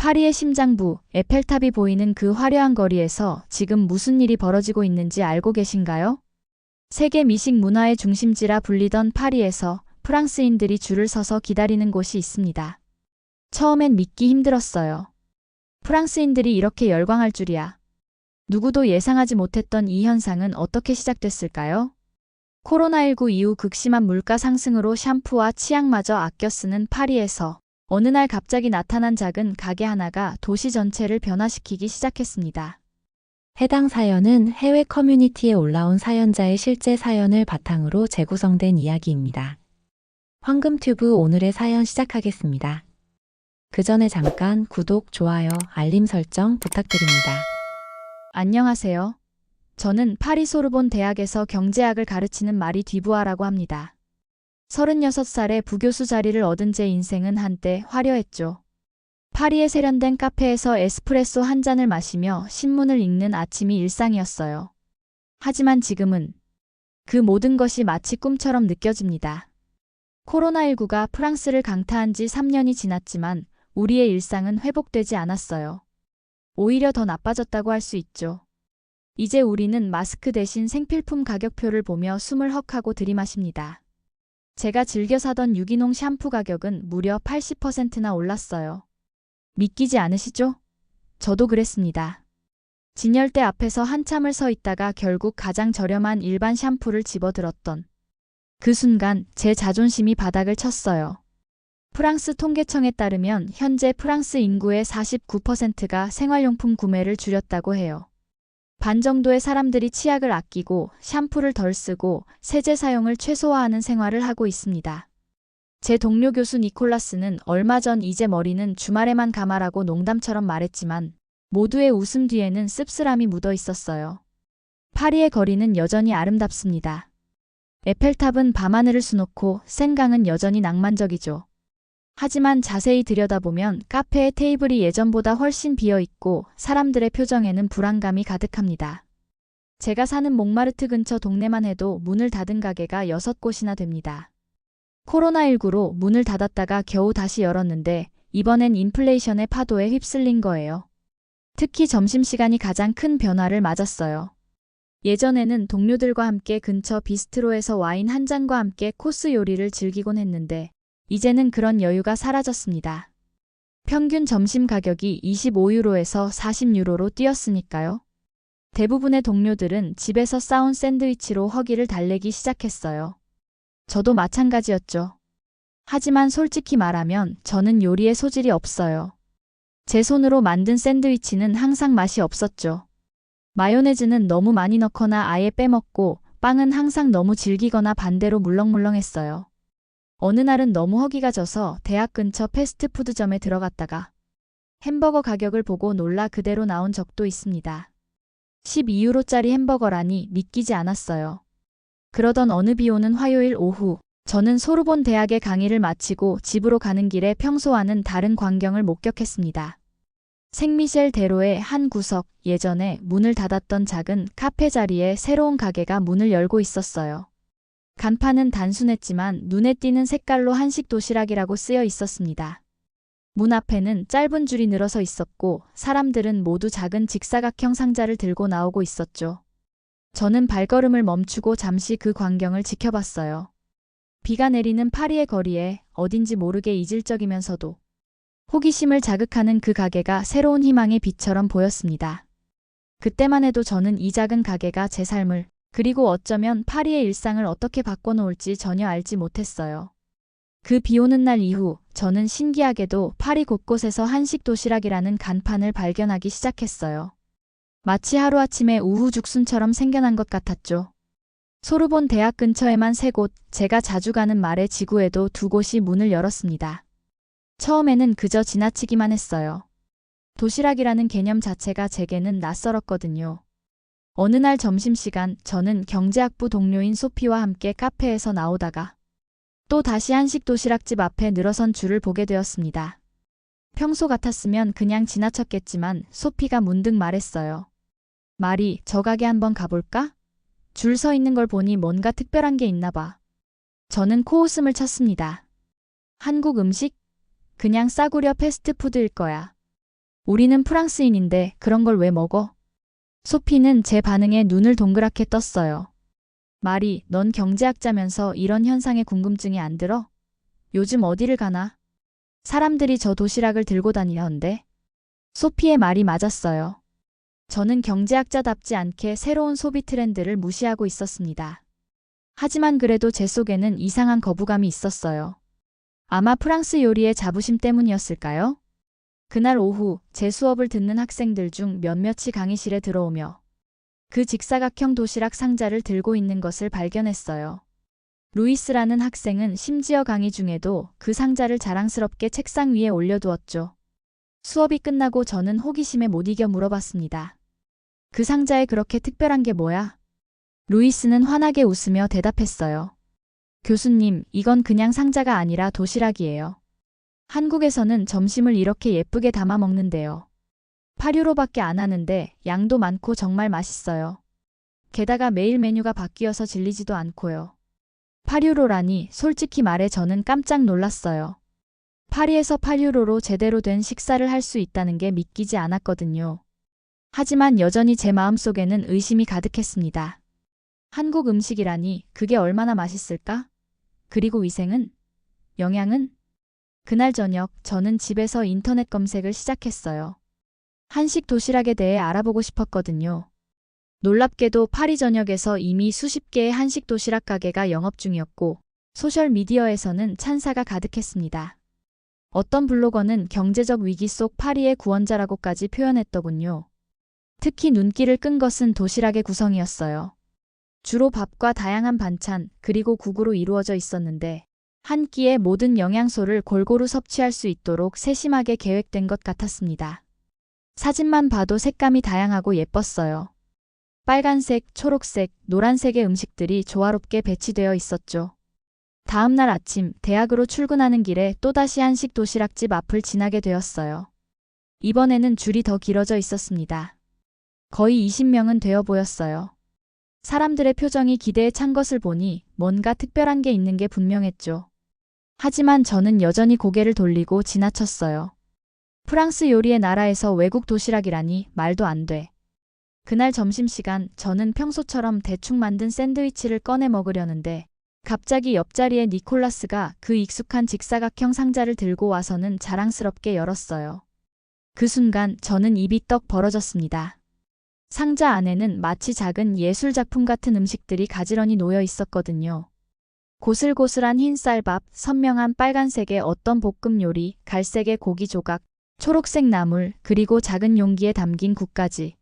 파리의 심장부, 에펠탑이 보이는 그 화려한 거리에서 지금 무슨 일이 벌어지고 있는지 알고 계신가요? 세계 미식 문화의 중심지라 불리던 파리에서 프랑스인들이 줄을 서서 기다리는 곳이 있습니다. 처음엔 믿기 힘들었어요. 프랑스인들이 이렇게 열광할 줄이야. 누구도 예상하지 못했던 이 현상은 어떻게 시작됐을까요? 코로나19 이후 극심한 물가 상승으로 샴푸와 치약마저 아껴 쓰는 파리에서 어느 날 갑자기 나타난 작은 가게 하나가 도시 전체를 변화시키기 시작했습니다. 해당 사연은 해외 커뮤니티에 올라온 사연자의 실제 사연을 바탕으로 재구성된 이야기입니다. 황금튜브 오늘의 사연 시작하겠습니다. 그 전에 잠깐 구독, 좋아요, 알림 설정 부탁드립니다. 안녕하세요. 저는 파리 소르본 대학에서 경제학을 가르치는 마리 뒤부아라고 합니다. 36살에 부교수 자리를 얻은 제 인생은 한때 화려했죠. 파리의 세련된 카페에서 에스프레소 한 잔을 마시며 신문을 읽는 아침이 일상이었어요. 하지만 지금은 그 모든 것이 마치 꿈처럼 느껴집니다. 코로나19가 프랑스를 강타한 지 3년이 지났지만 우리의 일상은 회복되지 않았어요. 오히려 더 나빠졌다고 할 수 있죠. 이제 우리는 마스크 대신 생필품 가격표를 보며 숨을 헉하고 들이마십니다. 제가 즐겨 사던 유기농 샴푸 가격은 무려 80%나 올랐어요. 믿기지 않으시죠? 저도 그랬습니다. 진열대 앞에서 한참을 서 있다가 결국 가장 저렴한 일반 샴푸를 집어들었던 그 순간 제 자존심이 바닥을 쳤어요. 프랑스 통계청에 따르면 현재 프랑스 인구의 49%가 생활용품 구매를 줄였다고 해요. 반 정도의 사람들이 치약을 아끼고 샴푸를 덜 쓰고 세제 사용을 최소화하는 생활을 하고 있습니다. 제 동료 교수 니콜라스는 얼마 전 이제 머리는 주말에만 감아라고 농담처럼 말했지만 모두의 웃음 뒤에는 씁쓸함이 묻어 있었어요. 파리의 거리는 여전히 아름답습니다. 에펠탑은 밤하늘을 수놓고 센강은 여전히 낭만적이죠. 하지만 자세히 들여다보면 카페의 테이블이 예전보다 훨씬 비어있고 사람들의 표정에는 불안감이 가득합니다. 제가 사는 몽마르트 근처 동네만 해도 문을 닫은 가게가 6곳이나 됩니다. 코로나19로 문을 닫았다가 겨우 다시 열었는데 이번엔 인플레이션의 파도에 휩쓸린 거예요. 특히 점심시간이 가장 큰 변화를 맞았어요. 예전에는 동료들과 함께 근처 비스트로에서 와인 한 잔과 함께 코스 요리를 즐기곤 했는데 이제는 그런 여유가 사라졌습니다. 평균 점심 가격이 25유로에서 40유로로 뛰었으니까요. 대부분의 동료들은 집에서 싸온 샌드위치로 허기를 달래기 시작했어요. 저도 마찬가지였죠. 하지만 솔직히 말하면 저는 요리에 소질이 없어요. 제 손으로 만든 샌드위치는 항상 맛이 없었죠. 마요네즈는 너무 많이 넣거나 아예 빼먹고 빵은 항상 너무 질기거나 반대로 물렁물렁했어요. 어느 날은 너무 허기가 져서 대학 근처 패스트푸드점에 들어갔다가 햄버거 가격을 보고 놀라 그대로 나온 적도 있습니다. 12유로짜리 햄버거라니 믿기지 않았어요. 그러던 어느 비 오는 화요일 오후, 저는 소르본 대학의 강의를 마치고 집으로 가는 길에 평소와는 다른 광경을 목격했습니다. 생미셸 대로의 한 구석, 예전에 문을 닫았던 작은 카페 자리에 새로운 가게가 문을 열고 있었어요. 간판은 단순했지만 눈에 띄는 색깔로 한식 도시락이라고 쓰여 있었습니다. 문 앞에는 짧은 줄이 늘어서 있었고 사람들은 모두 작은 직사각형 상자를 들고 나오고 있었죠. 저는 발걸음을 멈추고 잠시 그 광경을 지켜봤어요. 비가 내리는 파리의 거리에 어딘지 모르게 이질적이면서도 호기심을 자극하는 그 가게가 새로운 희망의 빛처럼 보였습니다. 그때만 해도 저는 이 작은 가게가 제 삶을 그리고 어쩌면 파리의 일상을 어떻게 바꿔놓을지 전혀 알지 못했어요. 그 비 오는 날 이후 저는 신기하게도 파리 곳곳에서 한식 도시락이라는 간판을 발견하기 시작했어요. 마치 하루아침에 우후죽순처럼 생겨난 것 같았죠. 소르본 대학 근처에만 3곳, 제가 자주 가는 말의 지구에도 2곳이 문을 열었습니다. 처음에는 그저 지나치기만 했어요. 도시락이라는 개념 자체가 제게는 낯설었거든요. 어느 날 점심시간 저는 경제학부 동료인 소피와 함께 카페에서 나오다가 또 다시 한식 도시락집 앞에 늘어선 줄을 보게 되었습니다. 평소 같았으면 그냥 지나쳤겠지만 소피가 문득 말했어요. 마리, 저 가게 한번 가볼까? 줄 서 있는 걸 보니 뭔가 특별한 게 있나 봐. 저는 코웃음을 쳤습니다. 한국 음식? 그냥 싸구려 패스트푸드일 거야. 우리는 프랑스인인데 그런 걸 왜 먹어? 소피는 제 반응에 눈을 동그랗게 떴어요. 마리, 넌 경제학자면서 이런 현상에 궁금증이 안 들어? 요즘 어디를 가나? 사람들이 저 도시락을 들고 다니던데. 소피의 말이 맞았어요. 저는 경제학자답지 않게 새로운 소비 트렌드를 무시하고 있었습니다. 하지만 그래도 제 속에는 이상한 거부감이 있었어요. 아마 프랑스 요리의 자부심 때문이었을까요? 그날 오후 제 수업을 듣는 학생들 중 몇몇이 강의실에 들어오며 그 직사각형 도시락 상자를 들고 있는 것을 발견했어요. 루이스라는 학생은 심지어 강의 중에도 그 상자를 자랑스럽게 책상 위에 올려두었죠. 수업이 끝나고 저는 호기심에 못 이겨 물어봤습니다. 그 상자에 그렇게 특별한 게 뭐야? 루이스는 환하게 웃으며 대답했어요. 교수님, 이건 그냥 상자가 아니라 도시락이에요. 한국에서는 점심을 이렇게 예쁘게 담아 먹는데요. 8유로밖에 안 하는데 양도 많고 정말 맛있어요. 게다가 매일 메뉴가 바뀌어서 질리지도 않고요. 8유로라니 솔직히 말해 저는 깜짝 놀랐어요. 파리에서 8유로로 제대로 된 식사를 할 수 있다는 게 믿기지 않았거든요. 하지만 여전히 제 마음속에는 의심이 가득했습니다. 한국 음식이라니 그게 얼마나 맛있을까? 그리고 위생은? 영양은? 그날 저녁 저는 집에서 인터넷 검색을 시작했어요. 한식 도시락에 대해 알아보고 싶었거든요. 놀랍게도 파리 전역에서 이미 수십 개의 한식 도시락 가게가 영업 중이었고 소셜미디어에서는 찬사가 가득했습니다. 어떤 블로거는 경제적 위기 속 파리의 구원자라고까지 표현했더군요. 특히 눈길을 끈 것은 도시락의 구성이었어요. 주로 밥과 다양한 반찬 그리고 국으로 이루어져 있었는데 한 끼에 모든 영양소를 골고루 섭취할 수 있도록 세심하게 계획된 것 같았습니다. 사진만 봐도 색감이 다양하고 예뻤어요. 빨간색, 초록색, 노란색의 음식들이 조화롭게 배치되어 있었죠. 다음 날 아침 대학으로 출근하는 길에 또다시 한식 도시락집 앞을 지나게 되었어요. 이번에는 줄이 더 길어져 있었습니다. 거의 20명은 되어 보였어요. 사람들의 표정이 기대에 찬 것을 보니 뭔가 특별한 게 있는 게 분명했죠. 하지만 저는 여전히 고개를 돌리고 지나쳤어요. 프랑스 요리의 나라에서 외국 도시락이라니 말도 안 돼. 그날 점심시간 저는 평소처럼 대충 만든 샌드위치를 꺼내 먹으려는데 갑자기 옆자리에 니콜라스가 그 익숙한 직사각형 상자를 들고 와서는 자랑스럽게 열었어요. 그 순간 저는 입이 떡 벌어졌습니다. 상자 안에는 마치 작은 예술작품 같은 음식들이 가지런히 놓여 있었거든요. 고슬고슬한 흰 쌀밥, 선명한 빨간색의 어떤 볶음 요리, 갈색의 고기 조각, 초록색 나물, 그리고 작은 용기에 담긴 국까지.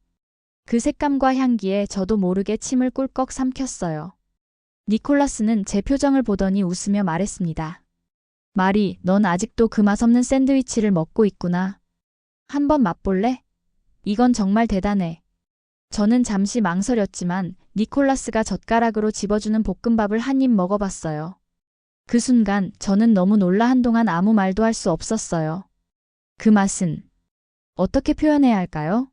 그 색감과 향기에 저도 모르게 침을 꿀꺽 삼켰어요. 니콜라스는 제 표정을 보더니 웃으며 말했습니다. 마리, 넌 아직도 그 맛없는 샌드위치를 먹고 있구나. 한번 맛볼래? 이건 정말 대단해. 저는 잠시 망설였지만 니콜라스가 젓가락으로 집어주는 볶음밥을 한 입 먹어봤어요. 그 순간 저는 너무 놀라 한동안 아무 말도 할 수 없었어요. 그 맛은 어떻게 표현해야 할까요?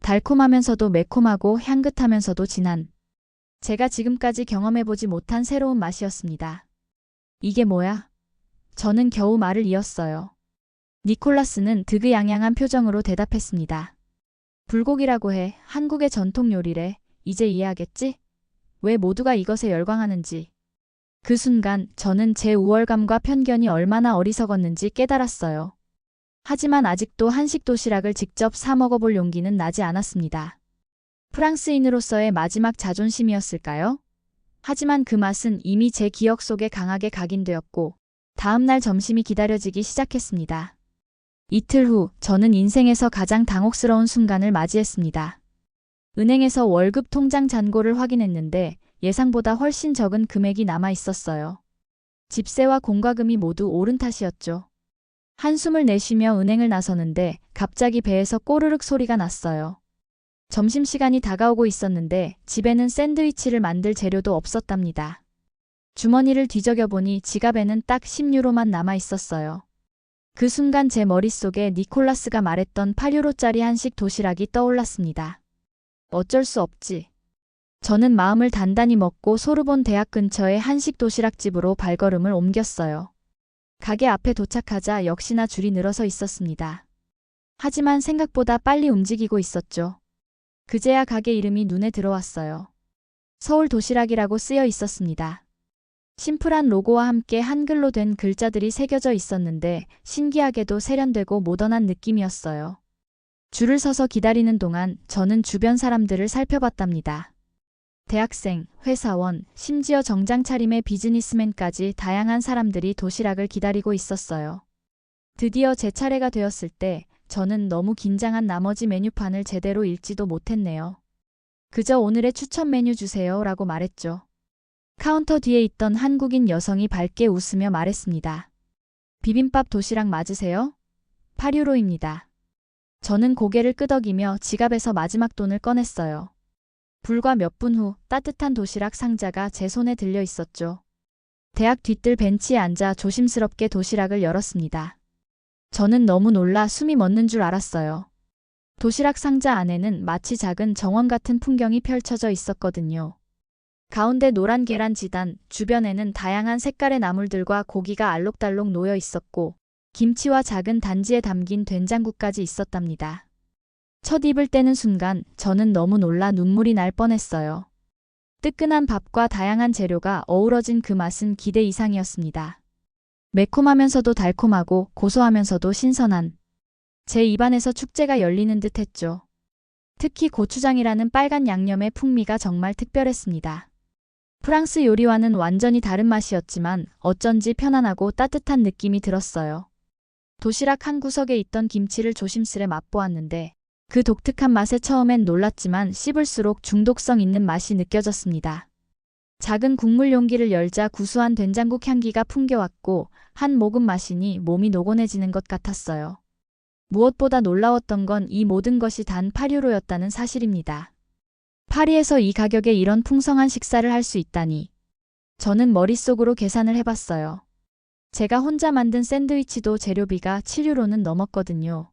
달콤하면서도 매콤하고 향긋하면서도 진한 제가 지금까지 경험해보지 못한 새로운 맛이었습니다. 이게 뭐야? 저는 겨우 말을 이었어요. 니콜라스는 득의양양한 표정으로 대답했습니다. 불고기라고 해. 한국의 전통 요리래. 이제 이해하겠지? 왜 모두가 이것에 열광하는지. 그 순간 저는 제 우월감과 편견이 얼마나 어리석었는지 깨달았어요. 하지만 아직도 한식 도시락을 직접 사 먹어볼 용기는 나지 않았습니다. 프랑스인으로서의 마지막 자존심이었을까요? 하지만 그 맛은 이미 제 기억 속에 강하게 각인되었고 다음 날 점심이 기다려지기 시작했습니다. 이틀 후 저는 인생에서 가장 당혹스러운 순간을 맞이했습니다. 은행에서 월급 통장 잔고를 확인했는데 예상보다 훨씬 적은 금액이 남아 있었어요. 집세와 공과금이 모두 오른 탓이었죠. 한숨을 내쉬며 은행을 나서는데 갑자기 배에서 꼬르륵 소리가 났어요. 점심시간이 다가오고 있었는데 집에는 샌드위치를 만들 재료도 없었답니다. 주머니를 뒤적여보니 지갑에는 딱 10유로만 남아 있었어요. 그 순간 제 머릿속에 니콜라스가 말했던 8유로짜리 한식 도시락이 떠올랐습니다. 어쩔 수 없지. 저는 마음을 단단히 먹고 소르본 대학 근처의 한식 도시락집으로 발걸음을 옮겼어요. 가게 앞에 도착하자 역시나 줄이 늘어서 있었습니다. 하지만 생각보다 빨리 움직이고 있었죠. 그제야 가게 이름이 눈에 들어왔어요. 서울 도시락이라고 쓰여 있었습니다. 심플한 로고와 함께 한글로 된 글자들이 새겨져 있었는데 신기하게도 세련되고 모던한 느낌이었어요. 줄을 서서 기다리는 동안 저는 주변 사람들을 살펴봤답니다. 대학생, 회사원, 심지어 정장 차림의 비즈니스맨까지 다양한 사람들이 도시락을 기다리고 있었어요. 드디어 제 차례가 되었을 때 저는 너무 긴장한 나머지 메뉴판을 제대로 읽지도 못했네요. 그저 오늘의 추천 메뉴 주세요 라고 말했죠. 카운터 뒤에 있던 한국인 여성이 밝게 웃으며 말했습니다. 비빔밥 도시락 맞으세요? 8유로입니다. 저는 고개를 끄덕이며 지갑에서 마지막 돈을 꺼냈어요. 불과 몇 분 후 따뜻한 도시락 상자가 제 손에 들려 있었죠. 대학 뒤뜰 벤치에 앉아 조심스럽게 도시락을 열었습니다. 저는 너무 놀라 숨이 멎는 줄 알았어요. 도시락 상자 안에는 마치 작은 정원 같은 풍경이 펼쳐져 있었거든요. 가운데 노란 계란 지단, 주변에는 다양한 색깔의 나물들과 고기가 알록달록 놓여 있었고 김치와 작은 단지에 담긴 된장국까지 있었답니다. 첫 입을 떼는 순간 저는 너무 놀라 눈물이 날 뻔했어요. 뜨끈한 밥과 다양한 재료가 어우러진 그 맛은 기대 이상이었습니다. 매콤하면서도 달콤하고 고소하면서도 신선한. 제 입안에서 축제가 열리는 듯 했죠. 특히 고추장이라는 빨간 양념의 풍미가 정말 특별했습니다. 프랑스 요리와는 완전히 다른 맛이었지만 어쩐지 편안하고 따뜻한 느낌이 들었어요. 도시락 한 구석에 있던 김치를 조심스레 맛보았는데 그 독특한 맛에 처음엔 놀랐지만 씹을수록 중독성 있는 맛이 느껴졌습니다. 작은 국물 용기를 열자 구수한 된장국 향기가 풍겨왔고 한 모금 마시니 몸이 노곤해지는 것 같았어요. 무엇보다 놀라웠던 건 이 모든 것이 단 8유로였다는 사실입니다. 파리에서 이 가격에 이런 풍성한 식사를 할 수 있다니. 저는 머릿속으로 계산을 해봤어요. 제가 혼자 만든 샌드위치도 재료비가 7유로는 넘었거든요.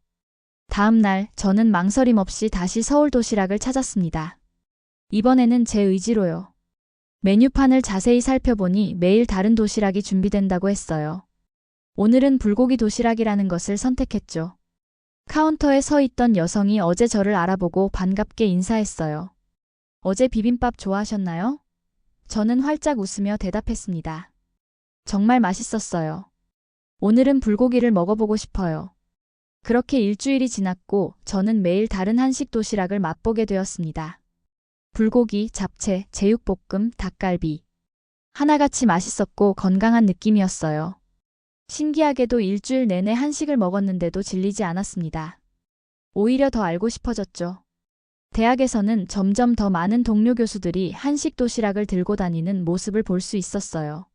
다음 날 저는 망설임 없이 다시 서울 도시락을 찾았습니다. 이번에는 제 의지로요. 메뉴판을 자세히 살펴보니 매일 다른 도시락이 준비된다고 했어요. 오늘은 불고기 도시락이라는 것을 선택했죠. 카운터에 서 있던 여성이 어제 저를 알아보고 반갑게 인사했어요. 어제 비빔밥 좋아하셨나요? 저는 활짝 웃으며 대답했습니다. 정말 맛있었어요. 오늘은 불고기를 먹어보고 싶어요. 그렇게 일주일이 지났고 저는 매일 다른 한식 도시락을 맛보게 되었습니다. 불고기, 잡채, 제육볶음, 닭갈비. 하나같이 맛있었고 건강한 느낌이었어요. 신기하게도 일주일 내내 한식을 먹었는데도 질리지 않았습니다. 오히려 더 알고 싶어졌죠. 대학에서는 점점 더 많은 동료 교수들이 한식 도시락을 들고 다니는 모습을 볼 수 있었어요.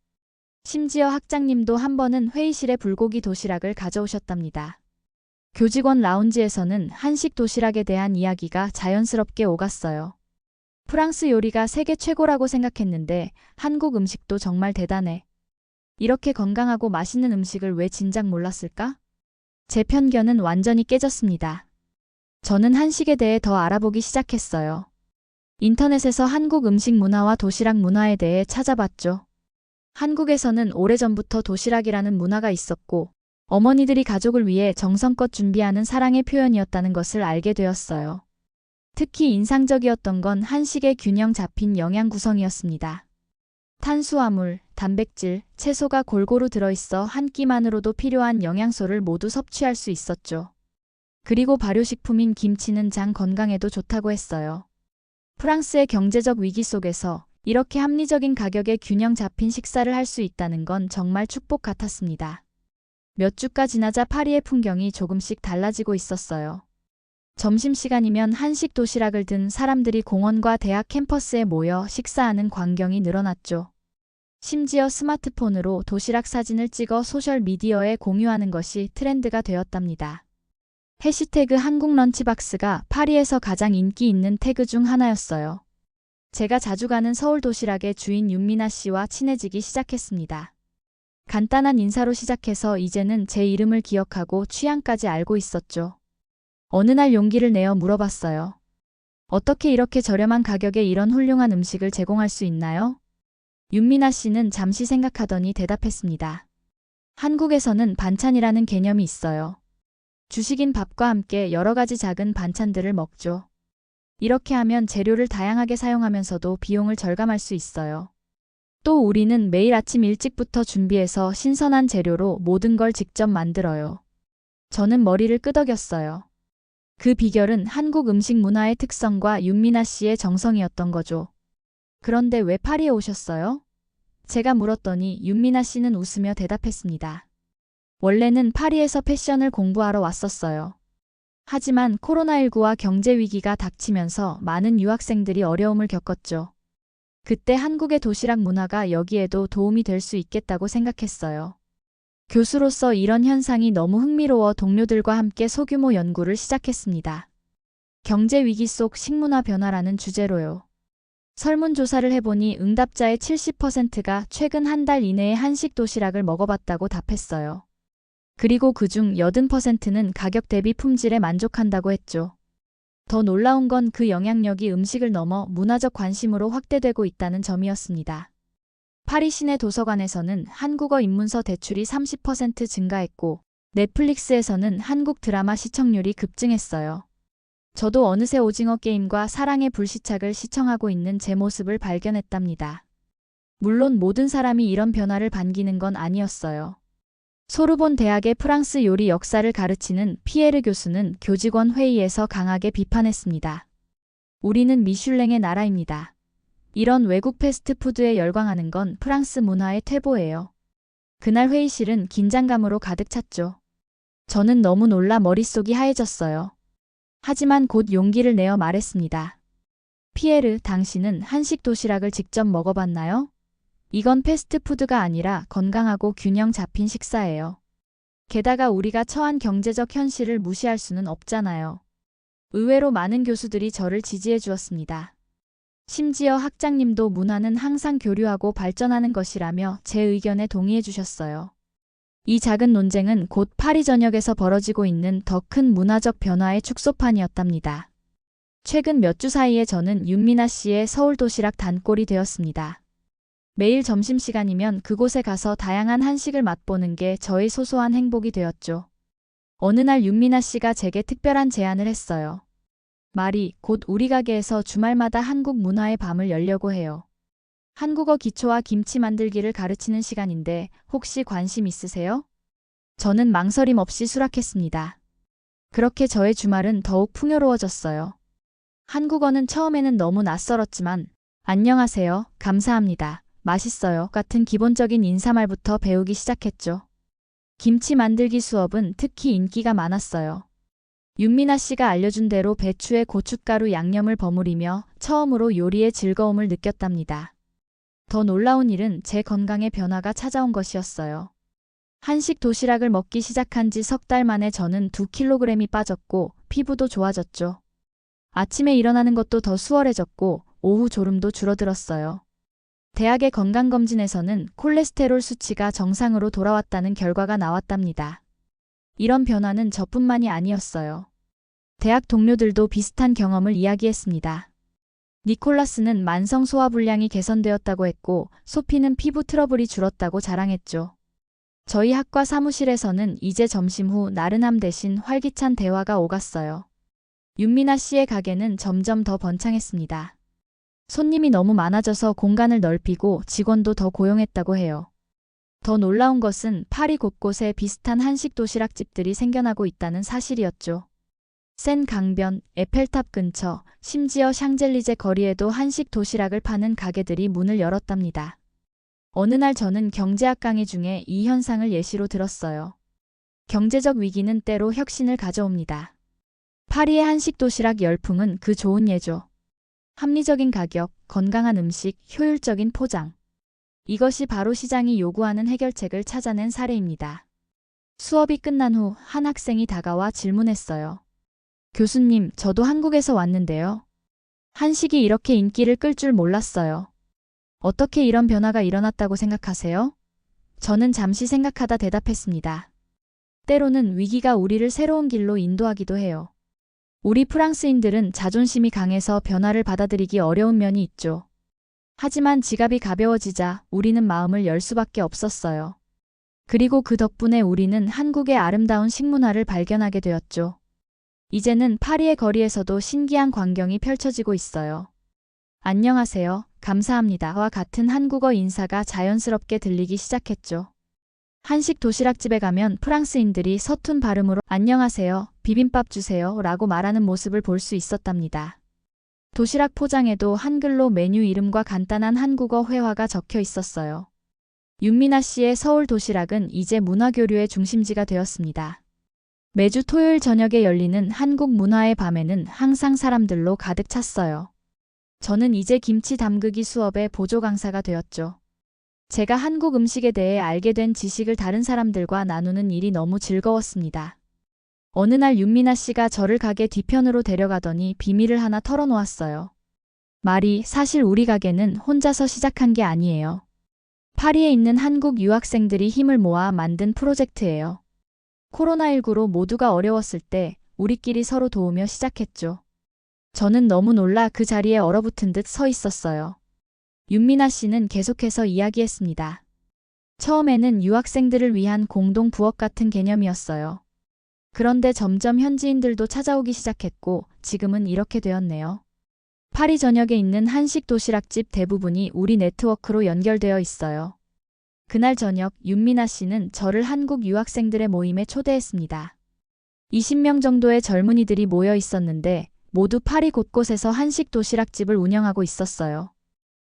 심지어 학장님도 한 번은 회의실에 불고기 도시락을 가져오셨답니다. 교직원 라운지에서는 한식 도시락에 대한 이야기가 자연스럽게 오갔어요. 프랑스 요리가 세계 최고라고 생각했는데 한국 음식도 정말 대단해. 이렇게 건강하고 맛있는 음식을 왜 진작 몰랐을까? 제 편견은 완전히 깨졌습니다. 저는 한식에 대해 더 알아보기 시작했어요. 인터넷에서 한국 음식 문화와 도시락 문화에 대해 찾아봤죠. 한국에서는 오래전부터 도시락이라는 문화가 있었고 어머니들이 가족을 위해 정성껏 준비하는 사랑의 표현이었다는 것을 알게 되었어요. 특히 인상적이었던 건 한식의 균형 잡힌 영양 구성이었습니다. 탄수화물, 단백질, 채소가 골고루 들어있어 한 끼만으로도 필요한 영양소를 모두 섭취할 수 있었죠. 그리고 발효식품인 김치는 장 건강에도 좋다고 했어요. 프랑스의 경제적 위기 속에서 이렇게 합리적인 가격에 균형 잡힌 식사를 할 수 있다는 건 정말 축복 같았습니다. 몇 주가 지나자 파리의 풍경이 조금씩 달라지고 있었어요. 점심시간이면 한식 도시락을 든 사람들이 공원과 대학 캠퍼스에 모여 식사하는 광경이 늘어났죠. 심지어 스마트폰으로 도시락 사진을 찍어 소셜미디어에 공유하는 것이 트렌드가 되었답니다. 해시태그 한국 런치박스가 파리에서 가장 인기 있는 태그 중 하나였어요. 제가 자주 가는 서울 도시락의 주인 윤미나 씨와 친해지기 시작했습니다. 간단한 인사로 시작해서 이제는 제 이름을 기억하고 취향까지 알고 있었죠. 어느 날 용기를 내어 물어봤어요. 어떻게 이렇게 저렴한 가격에 이런 훌륭한 음식을 제공할 수 있나요? 윤미나 씨는 잠시 생각하더니 대답했습니다. 한국에서는 반찬이라는 개념이 있어요. 주식인 밥과 함께 여러 가지 작은 반찬들을 먹죠. 이렇게 하면 재료를 다양하게 사용하면서도 비용을 절감할 수 있어요. 또 우리는 매일 아침 일찍부터 준비해서 신선한 재료로 모든 걸 직접 만들어요. 저는 머리를 끄덕였어요. 그 비결은 한국 음식 문화의 특성과 윤미나 씨의 정성이었던 거죠. 그런데 왜 파리에 오셨어요? 제가 물었더니 윤미나 씨는 웃으며 대답했습니다. 원래는 파리에서 패션을 공부하러 왔었어요. 하지만 코로나19와 경제 위기가 닥치면서 많은 유학생들이 어려움을 겪었죠. 그때 한국의 도시락 문화가 여기에도 도움이 될 수 있겠다고 생각했어요. 교수로서 이런 현상이 너무 흥미로워 동료들과 함께 소규모 연구를 시작했습니다. 경제 위기 속 식문화 변화라는 주제로요. 설문조사를 해보니 응답자의 70%가 최근 한 달 이내에 한식 도시락을 먹어봤다고 답했어요. 그리고 그중 80%는 가격 대비 품질에 만족한다고 했죠. 더 놀라운 건 그 영향력이 음식을 넘어 문화적 관심으로 확대되고 있다는 점이었습니다. 파리 시내 도서관에서는 한국어 입문서 대출이 30% 증가했고, 넷플릭스에서는 한국 드라마 시청률이 급증했어요. 저도 어느새 오징어 게임과 사랑의 불시착을 시청하고 있는 제 모습을 발견했답니다. 물론 모든 사람이 이런 변화를 반기는 건 아니었어요. 소르본 대학의 프랑스 요리 역사를 가르치는 피에르 교수는 교직원 회의에서 강하게 비판했습니다. 우리는 미슐랭의 나라입니다. 이런 외국 패스트푸드에 열광하는 건 프랑스 문화의 퇴보예요. 그날 회의실은 긴장감으로 가득 찼죠. 저는 너무 놀라 머릿속이 하얘졌어요. 하지만 곧 용기를 내어 말했습니다. 피에르, 당신은 한식 도시락을 직접 먹어봤나요? 이건 패스트푸드가 아니라 건강하고 균형 잡힌 식사예요. 게다가 우리가 처한 경제적 현실을 무시할 수는 없잖아요. 의외로 많은 교수들이 저를 지지해 주었습니다. 심지어 학장님도 문화는 항상 교류하고 발전하는 것이라며 제 의견에 동의해 주셨어요. 이 작은 논쟁은 곧 파리 전역에서 벌어지고 있는 더 큰 문화적 변화의 축소판이었답니다. 최근 몇 주 사이에 저는 윤미나 씨의 서울 도시락 단골이 되었습니다. 매일 점심시간이면 그곳에 가서 다양한 한식을 맛보는 게 저의 소소한 행복이 되었죠. 어느 날 윤미나 씨가 제게 특별한 제안을 했어요. 말이 곧 우리 가게에서 주말마다 한국 문화의 밤을 열려고 해요. 한국어 기초와 김치 만들기를 가르치는 시간인데 혹시 관심 있으세요? 저는 망설임 없이 수락했습니다. 그렇게 저의 주말은 더욱 풍요로워졌어요. 한국어는 처음에는 너무 낯설었지만 안녕하세요, 감사합니다, 맛있어요 같은 기본적인 인사말부터 배우기 시작했죠. 김치 만들기 수업은 특히 인기가 많았어요. 윤미나 씨가 알려준 대로 배추에 고춧가루 양념을 버무리며 처음으로 요리의 즐거움을 느꼈답니다. 더 놀라운 일은 제 건강에 변화가 찾아온 것이었어요. 한식 도시락을 먹기 시작한 지 석 달 만에 저는 2kg이 빠졌고 피부도 좋아졌죠. 아침에 일어나는 것도 더 수월해졌고 오후 졸음도 줄어들었어요. 대학의 건강검진에서는 콜레스테롤 수치가 정상으로 돌아왔다는 결과가 나왔답니다. 이런 변화는 저뿐만이 아니었어요. 대학 동료들도 비슷한 경험을 이야기했습니다. 니콜라스는 만성 소화불량이 개선되었다고 했고 소피는 피부 트러블이 줄었다고 자랑했죠. 저희 학과 사무실에서는 이제 점심 후 나른함 대신 활기찬 대화가 오갔어요. 윤미나 씨의 가게는 점점 더 번창했습니다. 손님이 너무 많아져서 공간을 넓히고 직원도 더 고용했다고 해요. 더 놀라운 것은 파리 곳곳에 비슷한 한식 도시락집들이 생겨나고 있다는 사실이었죠. 센 강변, 에펠탑 근처, 심지어 샹젤리제 거리에도 한식 도시락을 파는 가게들이 문을 열었답니다. 어느 날 저는 경제학 강의 중에 이 현상을 예시로 들었어요. 경제적 위기는 때로 혁신을 가져옵니다. 파리의 한식 도시락 열풍은 그 좋은 예죠. 합리적인 가격, 건강한 음식, 효율적인 포장. 이것이 바로 시장이 요구하는 해결책을 찾아낸 사례입니다. 수업이 끝난 후 한 학생이 다가와 질문했어요. 교수님, 저도 한국에서 왔는데요. 한식이 이렇게 인기를 끌 줄 몰랐어요. 어떻게 이런 변화가 일어났다고 생각하세요? 저는 잠시 생각하다 대답했습니다. 때로는 위기가 우리를 새로운 길로 인도하기도 해요. 우리 프랑스인들은 자존심이 강해서 변화를 받아들이기 어려운 면이 있죠. 하지만 지갑이 가벼워지자 우리는 마음을 열 수밖에 없었어요. 그리고 그 덕분에 우리는 한국의 아름다운 식문화를 발견하게 되었죠. 이제는 파리의 거리에서도 신기한 광경이 펼쳐지고 있어요. 안녕하세요. 감사합니다와 같은 한국어 인사가 자연스럽게 들리기 시작했죠. 한식 도시락집에 가면 프랑스인들이 서툰 발음으로 안녕하세요, 비빔밥 주세요 라고 말하는 모습을 볼 수 있었답니다. 도시락 포장에도 한글로 메뉴 이름과 간단한 한국어 회화가 적혀 있었어요. 윤미나 씨의 서울 도시락은 이제 문화교류의 중심지가 되었습니다. 매주 토요일 저녁에 열리는 한국 문화의 밤에는 항상 사람들로 가득 찼어요. 저는 이제 김치 담그기 수업의 보조 강사가 되었죠. 제가 한국 음식에 대해 알게 된 지식을 다른 사람들과 나누는 일이 너무 즐거웠습니다. 어느 날 윤미나 씨가 저를 가게 뒤편으로 데려가더니 비밀을 하나 털어놓았어요. 말이 사실 우리 가게는 혼자서 시작한 게 아니에요. 파리에 있는 한국 유학생들이 힘을 모아 만든 프로젝트예요. 코로나19로 모두가 어려웠을 때 우리끼리 서로 도우며 시작했죠. 저는 너무 놀라 그 자리에 얼어붙은 듯 서 있었어요. 윤미나 씨는 계속해서 이야기했습니다. 처음에는 유학생들을 위한 공동 부업 같은 개념이었어요. 그런데 점점 현지인들도 찾아오기 시작했고 지금은 이렇게 되었네요. 파리 전역에 있는 한식 도시락집 대부분이 우리 네트워크로 연결되어 있어요. 그날 저녁 윤미나 씨는 저를 한국 유학생들의 모임에 초대했습니다. 20명 정도의 젊은이들이 모여 있었는데 모두 파리 곳곳에서 한식 도시락집을 운영하고 있었어요.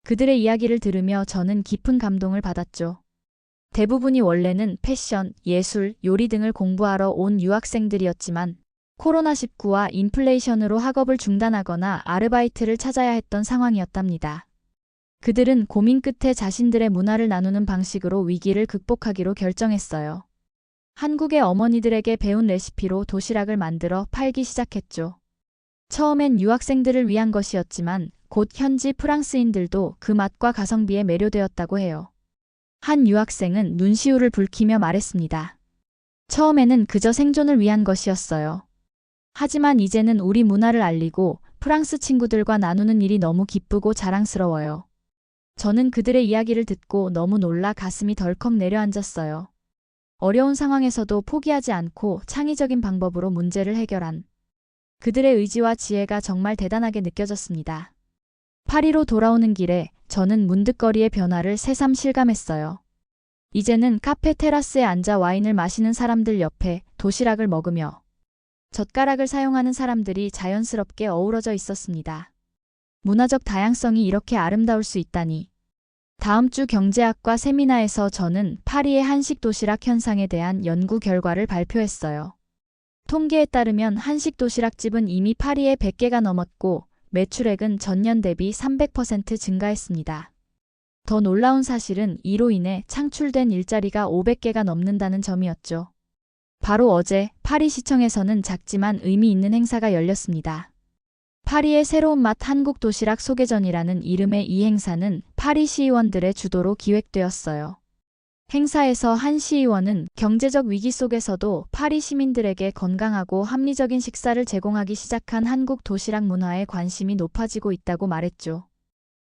그들의 이야기를 들으며 저는 깊은 감동을 받았죠. 대부분이 원래는 패션, 예술, 요리 등을 공부하러 온 유학생들이었지만 코로나19와 인플레이션으로 학업을 중단하거나 아르바이트를 찾아야 했던 상황이었답니다. 그들은 고민 끝에 자신들의 문화를 나누는 방식으로 위기를 극복하기로 결정했어요. 한국의 어머니들에게 배운 레시피로 도시락을 만들어 팔기 시작했죠. 처음엔 유학생들을 위한 것이었지만 곧 현지 프랑스인들도 그 맛과 가성비에 매료되었다고 해요. 한 유학생은 눈시울을 붉히며 말했습니다. 처음에는 그저 생존을 위한 것이었어요. 하지만 이제는 우리 문화를 알리고 프랑스 친구들과 나누는 일이 너무 기쁘고 자랑스러워요. 저는 그들의 이야기를 듣고 너무 놀라 가슴이 덜컥 내려앉았어요. 어려운 상황에서도 포기하지 않고 창의적인 방법으로 문제를 해결한 그들의 의지와 지혜가 정말 대단하게 느껴졌습니다. 파리로 돌아오는 길에 저는 문득 거리의 변화를 새삼 실감했어요. 이제는 카페 테라스에 앉아 와인을 마시는 사람들 옆에 도시락을 먹으며 젓가락을 사용하는 사람들이 자연스럽게 어우러져 있었습니다. 문화적 다양성이 이렇게 아름다울 수 있다니. 다음 주 경제학과 세미나에서 저는 파리의 한식 도시락 현상에 대한 연구 결과를 발표했어요. 통계에 따르면 한식 도시락집은 이미 파리에 100개가 넘었고 매출액은 전년 대비 300% 증가했습니다. 더 놀라운 사실은 이로 인해 창출된 일자리가 500개가 넘는다는 점이었죠. 바로 어제 파리시청에서는 작지만 의미 있는 행사가 열렸습니다. 파리의 새로운 맛 한국 도시락 소개전이라는 이름의 이 행사는 파리 시의원들의 주도로 기획되었어요. 행사에서 한 시의원은 경제적 위기 속에서도 파리 시민들에게 건강하고 합리적인 식사를 제공하기 시작한 한국 도시락 문화에 관심이 높아지고 있다고 말했죠.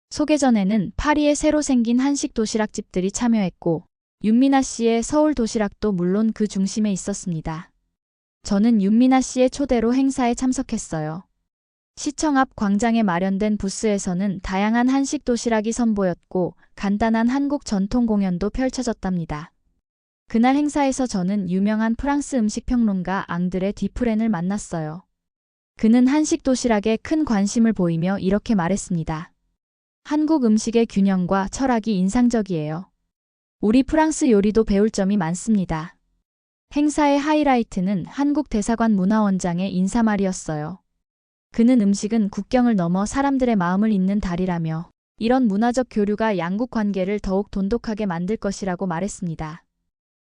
소개전에는 파리에 새로 생긴 한식 도시락집들이 참여했고 윤미나 씨의 서울 도시락도 물론 그 중심에 있었습니다. 저는 윤미나 씨의 초대로 행사에 참석했어요. 시청 앞 광장에 마련된 부스에서는 다양한 한식 도시락이 선보였고 간단한 한국 전통 공연도 펼쳐졌답니다. 그날 행사에서 저는 유명한 프랑스 음식 평론가 앙드레 디프렌을 만났어요. 그는 한식 도시락에 큰 관심을 보이며 이렇게 말했습니다. 한국 음식의 균형과 철학이 인상적이에요. 우리 프랑스 요리도 배울 점이 많습니다. 행사의 하이라이트는 한국 대사관 문화원장의 인사말이었어요. 그는 음식은 국경을 넘어 사람들의 마음을 잇는 달이라며 이런 문화적 교류가 양국 관계를 더욱 돈독하게 만들 것이라고 말했습니다.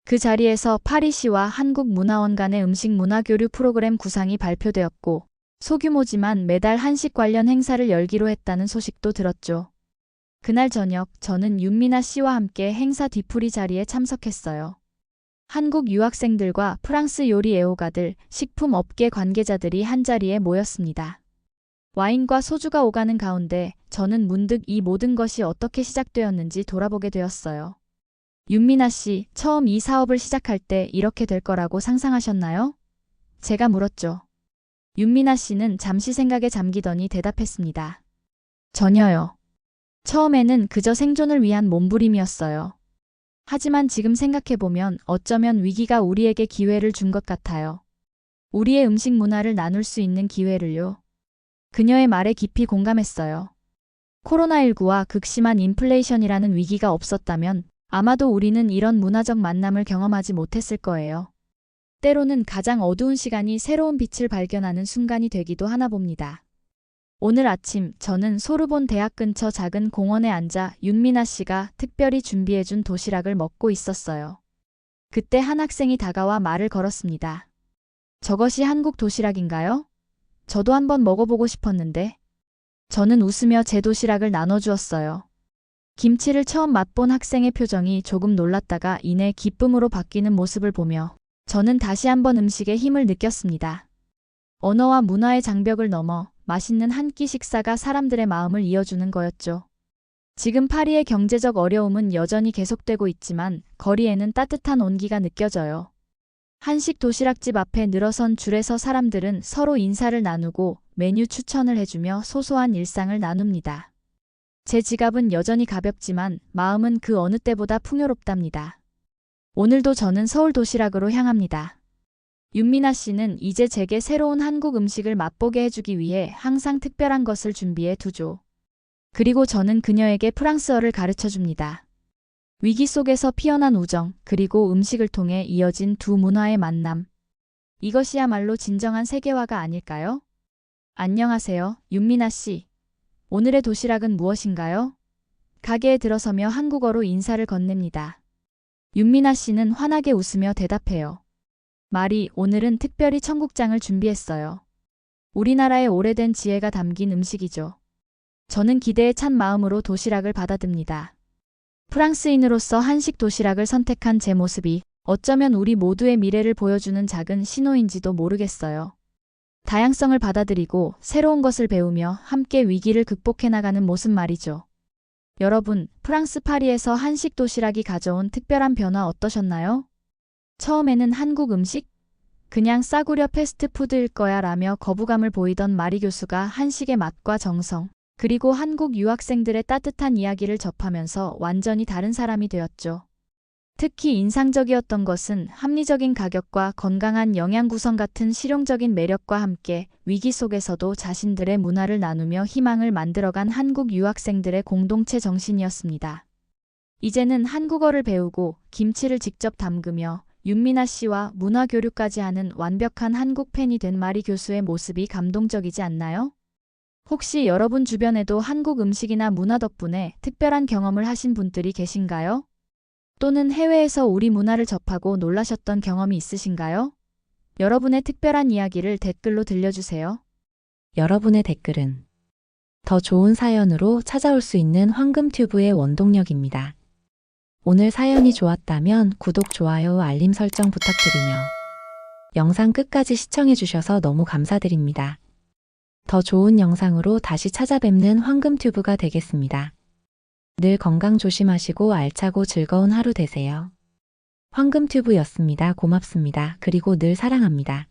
그 자리에서 파리시와 한국문화원 간의 음식 문화교류 프로그램 구상이 발표되었고 소규모지만 매달 한식 관련 행사를 열기로 했다는 소식도 들었죠. 그날 저녁 저는 윤미나 씨와 함께 행사 뒤풀이 자리에 참석했어요. 한국 유학생들과 프랑스 요리 애호가들, 식품업계 관계자들이 한자리에 모였습니다. 와인과 소주가 오가는 가운데 저는 문득 이 모든 것이 어떻게 시작되었는지 돌아보게 되었어요. 윤미나 씨, 처음 이 사업을 시작할 때 이렇게 될 거라고 상상하셨나요? 제가 물었죠. 윤미나 씨는 잠시 생각에 잠기더니 대답했습니다. 전혀요. 처음에는 그저 생존을 위한 몸부림이었어요. 하지만 지금 생각해보면 어쩌면 위기가 우리에게 기회를 준 것 같아요. 우리의 음식 문화를 나눌 수 있는 기회를요. 그녀의 말에 깊이 공감했어요. 코로나19와 극심한 인플레이션이라는 위기가 없었다면 아마도 우리는 이런 문화적 만남을 경험하지 못했을 거예요. 때로는 가장 어두운 시간이 새로운 빛을 발견하는 순간이 되기도 하나 봅니다. 오늘 아침 저는 소르본 대학 근처 작은 공원에 앉아 윤미나 씨가 특별히 준비해준 도시락을 먹고 있었어요. 그때 한 학생이 다가와 말을 걸었습니다. 저것이 한국 도시락인가요? 저도 한번 먹어보고 싶었는데. 저는 웃으며 제 도시락을 나눠주었어요. 김치를 처음 맛본 학생의 표정이 조금 놀랐다가 이내 기쁨으로 바뀌는 모습을 보며 저는 다시 한번 음식의 힘을 느꼈습니다. 언어와 문화의 장벽을 넘어 맛있는 한 끼 식사가 사람들의 마음을 이어주는 거였죠. 지금 파리의 경제적 어려움은 여전히 계속되고 있지만 거리에는 따뜻한 온기가 느껴져요. 한식 도시락집 앞에 늘어선 줄에서 사람들은 서로 인사를 나누고 메뉴 추천을 해주며 소소한 일상을 나눕니다. 제 지갑은 여전히 가볍지만 마음은 그 어느 때보다 풍요롭답니다. 오늘도 저는 서울 도시락으로 향합니다. 윤미나 씨는 이제 제게 새로운 한국 음식을 맛보게 해주기 위해 항상 특별한 것을 준비해 두죠. 그리고 저는 그녀에게 프랑스어를 가르쳐 줍니다. 위기 속에서 피어난 우정, 그리고 음식을 통해 이어진 두 문화의 만남. 이것이야말로 진정한 세계화가 아닐까요? 안녕하세요, 윤미나 씨. 오늘의 도시락은 무엇인가요? 가게에 들어서며 한국어로 인사를 건넵니다. 윤미나 씨는 환하게 웃으며 대답해요. 말이 오늘은 특별히 청국장을 준비했어요. 우리나라의 오래된 지혜가 담긴 음식이죠. 저는 기대에 찬 마음으로 도시락을 받아듭니다. 프랑스인으로서 한식 도시락을 선택한 제 모습이 어쩌면 우리 모두의 미래를 보여주는 작은 신호인지도 모르겠어요. 다양성을 받아들이고 새로운 것을 배우며 함께 위기를 극복해 나가는 모습 말이죠. 여러분, 프랑스 파리에서 한식 도시락이 가져온 특별한 변화 어떠셨나요? 처음에는 한국 음식? 그냥 싸구려 패스트푸드일 거야 라며 거부감을 보이던 마리 교수가 한식의 맛과 정성, 그리고 한국 유학생들의 따뜻한 이야기를 접하면서 완전히 다른 사람이 되었죠. 특히 인상적이었던 것은 합리적인 가격과 건강한 영양 구성 같은 실용적인 매력과 함께 위기 속에서도 자신들의 문화를 나누며 희망을 만들어간 한국 유학생들의 공동체 정신이었습니다. 이제는 한국어를 배우고 김치를 직접 담그며 윤미나 씨와 문화 교류까지 하는 완벽한 한국 팬이 된 마리 교수의 모습이 감동적이지 않나요? 혹시 여러분 주변에도 한국 음식이나 문화 덕분에 특별한 경험을 하신 분들이 계신가요? 또는 해외에서 우리 문화를 접하고 놀라셨던 경험이 있으신가요? 여러분의 특별한 이야기를 댓글로 들려주세요. 여러분의 댓글은 더 좋은 사연으로 찾아올 수 있는 황금튜브의 원동력입니다. 오늘 사연이 좋았다면 구독, 좋아요, 알림 설정 부탁드리며 영상 끝까지 시청해주셔서 너무 감사드립니다. 더 좋은 영상으로 다시 찾아뵙는 황금튜브가 되겠습니다. 늘 건강 조심하시고 알차고 즐거운 하루 되세요. 황금튜브였습니다. 고맙습니다. 그리고 늘 사랑합니다.